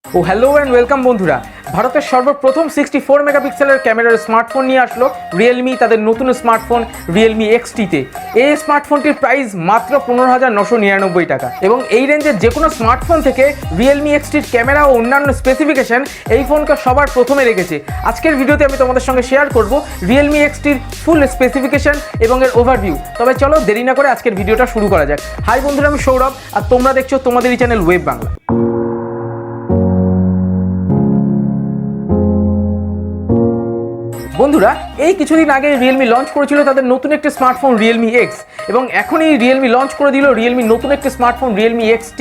O hello and welcome বন্ধুরা। ভারতের সর্বপ্রথম 64 মেগাপিক্সেলের ক্যামেরার স্মার্টফোন নিয়ে আসলো রিয়েলমি তাদের নতুন স্মার্টফোন রিয়েলমি XTতে। এই স্মার্টফোনটির প্রাইস মাত্র 15,999 টাকা এবং এই রেঞ্জের যে কোনো স্মার্টফোন থেকে রিয়েলমি XTর ক্যামেরা ও অন্যান্য স্পেসিফিকেশন এই ফোনকে সবার প্রথমে রেখেছে। আজকের ভিডিওতে আমি তোমাদের সঙ্গে শেয়ার করব রিয়েলমি XTর ফুল স্পেসিফিকেশন এবং এর ওভারভিউ। তবে চলো দেরি না করে আজকের ভিডিওটা শুরু করা যাক। হাই বন্ধুরা, আমি সৌরভ আর তোমরা দেখছো তোমাদেরই চ্যানেল ওয়েব বাংলা। বন্ধুরা, এই কিছুদিন আগে রিয়েলমি লঞ্চ করেছিল তাদের নতুন একটি স্মার্টফোন রিয়েলমি এক্স এবং এখনই রিয়েলমি লঞ্চ করে দিল রিয়েলমি নতুন একটি স্মার্টফোন রিয়েলমি XT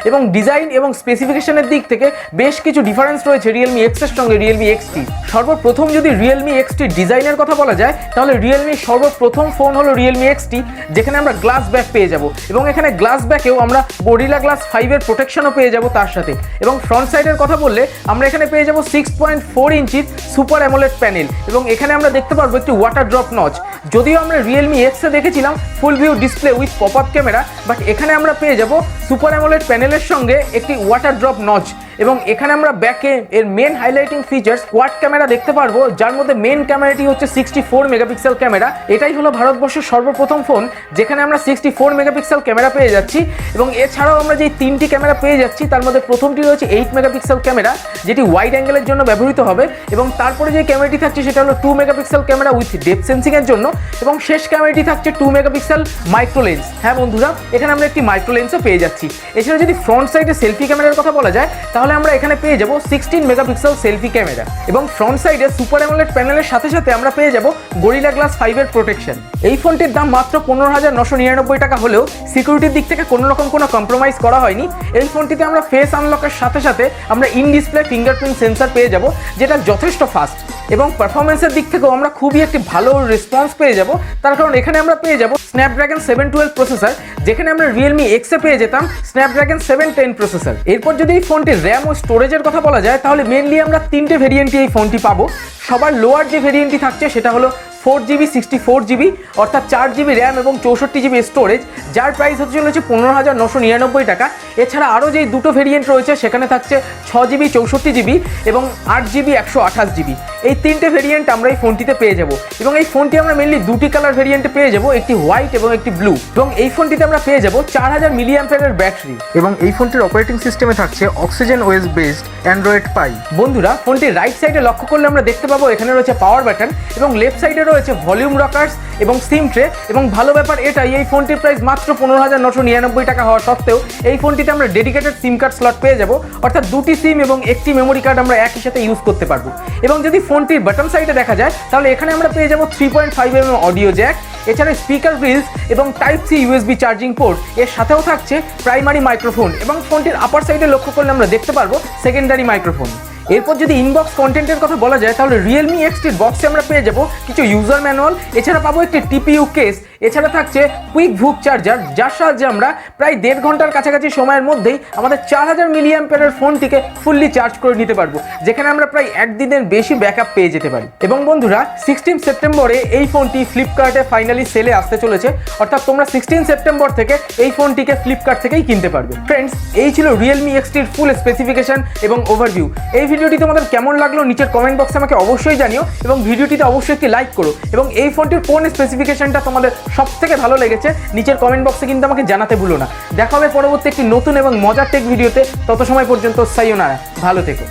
এবং ডিজাইন এবং স্পেসিফিকেশনের দিক থেকে বেশ কিছু ডিফারেন্স রয়েছে রিয়েলমি এক্সের সঙ্গে রিয়েলমি XT। সর্বপ্রথম যদি রিয়েলমি XT ডিজাইনের কথা বলা যায় তাহলে রিয়েলমির সর্বপ্রথম ফোন হলো রিয়েলমি XT, যেখানে আমরা গ্লাস ব্যাক পেয়ে যাব এবং এখানে গ্লাস ব্যাকেও আমরা গরিলা গ্লাস 5-এর প্রোটেকশনও পেয়ে যাব তার সাথে। এবং ফ্রন্ট সাইডের কথা বললে আমরা এখানে পেয়ে যাব 6.4 ইঞ্চির সুপার অ্যামোলেড প্যানেল এবং এখানে আমরা দেখতে পারবো একটি ওয়াটার ড্রপ নচ। যদিও আমরা রিয়েলমি এক্সে দেখেছিলাম ফুল view display with pop up camera, but এখানে আমরা পেয়ে যাব সুপার অ্যামোলেড প্যানেলের সঙ্গে একটি ওয়াটার ড্রপ নচ এবং এখানে আমরা ব্যাকে এর main highlighting features quad camera দেখতে পারবো, যার মধ্যে মেন ক্যামেরাটি হচ্ছে 64 মেগাপিক্সেল ক্যামেরা। এটাই হলো ভারতবর্ষের সর্বপ্রথম ফোন যেখানে আমরা 64 মেগাপিক্সেল ক্যামেরা পেয়ে যাচ্ছি এবং এছাড়াও আমরা যে তিনটি ক্যামেরা পেয়ে যাচ্ছি তার মধ্যে প্রথমটি রয়েছে 8 মেগাপিক্সেল ক্যামেরা, যেটি ওয়াইড অ্যাঙ্গেলের জন্য ব্যবহৃত হবে এবং তারপরে যে ক্যামেরাটি থাকছে সেটা হলো 2 megapixel camera with depth sensing এর জন্য এবং শেষ ক্যামেরাটি থাকছে 2 মেগাপিক্সেল মাইক্রো লেন্স। হ্যাঁ বন্ধুরা, এখানে আমরা একটি মাইক্রো লেন্সও পেয়ে যাচ্ছি। এছাড়া যদি ফ্রন্ট সাইডে সেলফি ক্যামেরার কথা বলা যায় তাহলে আমরা এখানে পেয়ে যাব 16 মেগাপিক্সেল সেলফি ক্যামেরা এবং ফ্রন্ট সাইডে সুপার অ্যামোলেড প্যানেলের সাথে সাথে আমরা পেয়ে যাব গরিলা গ্লাস 5-এর প্রোটেকশন। এই ফোনটির দাম মাত্র 15,999 টাকা হলেও সিকিউরিটির দিক থেকে কোনো রকম কোনো কম্প্রোমাইজ করা হয়নি। এই ফোনটিতে আমরা ফেস আনলকের সাথে সাথে আমরা ইনডিসপ্লে ফিঙ্গারপ্রিন্ট সেন্সর পেয়ে যাব, যেটা যথেষ্ট ফাস্ট এবং পারফরমেন্সের দিক থেকেও আমরা খুবই একটি ভালো রেসপন্স পেয়ে যাব। তার কারণ এখানে আমরা পেয়ে যাব স্ন্যাপড্রাগন 712 প্রসেসর, যেখানে আমরা রিয়েলমি এক্সে পেয়ে যেতাম স্ন্যাপড্রাগন 710 প্রসেসর। এরপর যদি এই ফোনটির র্যাম ও স্টোরেজের কথা বলা যায় তাহলে মেনলি আমরা তিনটে ভেরিয়েন্টে এই ফোনটি পাবো। সবার লোয়ার যে ভেরিয়েন্টটি থাকছে সেটা হলো 4GB 64GB অর্থাৎ 4GB র্যাম এবং 64GB স্টোরেজ, যার প্রাইস হচ্ছে 15,999 টাকা। এছাড়া আরও যেই দুটো ভেরিয়েন্ট রয়েছে সেখানে থাকছে 6GB 64GB এবং 8GB 128GB। এই তিনটে ভেরিয়েন্ট আমরা এই ফোনটিতে পেয়ে যাব এবং এই ফোনটি আমরা মেনলি দুটি কালার ভেরিয়েন্টে পেয়ে যাব, একটি হোয়াইট এবং একটি ব্লু। এবং এই ফোনটিতে আমরা পেয়ে যাব 4000 মিলিঅ্যাম্পিয়ারের ব্যাটারি এবং এই ফোনটির অপারেটিং সিস্টেমে থাকছে অক্সিজেন ওএস বেসড অ্যান্ড্রয়েড পাই। বন্ধুরা, ফোনটির রাইট সাইডে লক্ষ্য করলে আমরা দেখতে পাবো এখানে রয়েছে পাওয়ার বাটন এবং লেফট সাইডে রয়েছে ভলিউম রকার্স এবং সিম ট্রে। এবং ভালো ব্যাপার এটাই, এই ফোনটির প্রাইস মাত্র 15,999 টাকা হওয়া সত্ত্বেও এই ফোনটিতে আমরা ডেডিকেটেড সিম কার্ড স্লট পেয়ে যাব, অর্থাৎ দুটি সিম এবং একটি মেমোরি কার্ড আমরা একই সাথে ইউজ করতে পারবো। এবং যদি ফোনটির বাটন সাইডে দেখা যায় তাহলে এখানে আমরা পেয়ে যাব 3.5mm অডিও জ্যাক, এছাড়া স্পিকার গ্রিলস এবং type C USB charging port. এর সাথেও থাকছে প্রাইমারি মাইক্রোফোন এবং ফোনটির আপার সাইডে লক্ষ্য করলে আমরা দেখতে পারবো সেকেন্ডারি মাইক্রোফোন। এরপর যদি ইনবক্স কন্টেন্টের কথা বলা যায় তাহলে রিয়েলমি XTর বক্সে আমরা পেয়ে যাব কিছু ইউজার ম্যানুয়াল, এছাড়া পাবো একটি TPU কেস, এছাড়া থাকছে কুইক ভুক চার্জার, যার সাহায্যে আমরা প্রায় 1.5 ঘন্টার কাছাকাছি সময়ের মধ্যেই আমাদের 4000 মিলিঅ্যাম্পিয়ারের ফোনটিকে ফুললি চার্জ করে নিতে পারবো, যেখানে আমরা প্রায় একদিনের বেশি ব্যাকআপ পেয়ে যেতে পারি। এবং বন্ধুরা, 16 সেপ্টেম্বরে এই ফোনটি ফ্লিপকার্টে ফাইনালি সেলে আসতে চলেছে, অর্থাৎ তোমরা 16 সেপ্টেম্বর থেকে এই ফোনটিকে ফ্লিপকার্ট থেকেই কিনতে পারবে। ফ্রেন্ডস, এই ছিল রিয়েলমি XTর ফুল স্পেসিফিকেশন এবং ওভারভিউ। এই ভিডিওটি তোমাদের কেমন লাগলো নিচের কমেন্ট বক্সে আমাকে অবশ্যই জানিও এবং ভিডিওটিতে অবশ্যই একটি লাইক করো এবং এই ফোনটির কোন স্পেসিফিকেশনটা তোমাদের সবথেকে ভালো লেগেছে নিচের কমেন্ট বক্সে কিন্তু আমাকে জানাতে ভুলো না। দেখা হবে পরবর্তী একটি নতুন এবং মজার টেক ভিডিওতে। তত সময় পর্যন্ত সায়োনারা, ভালো থেকো।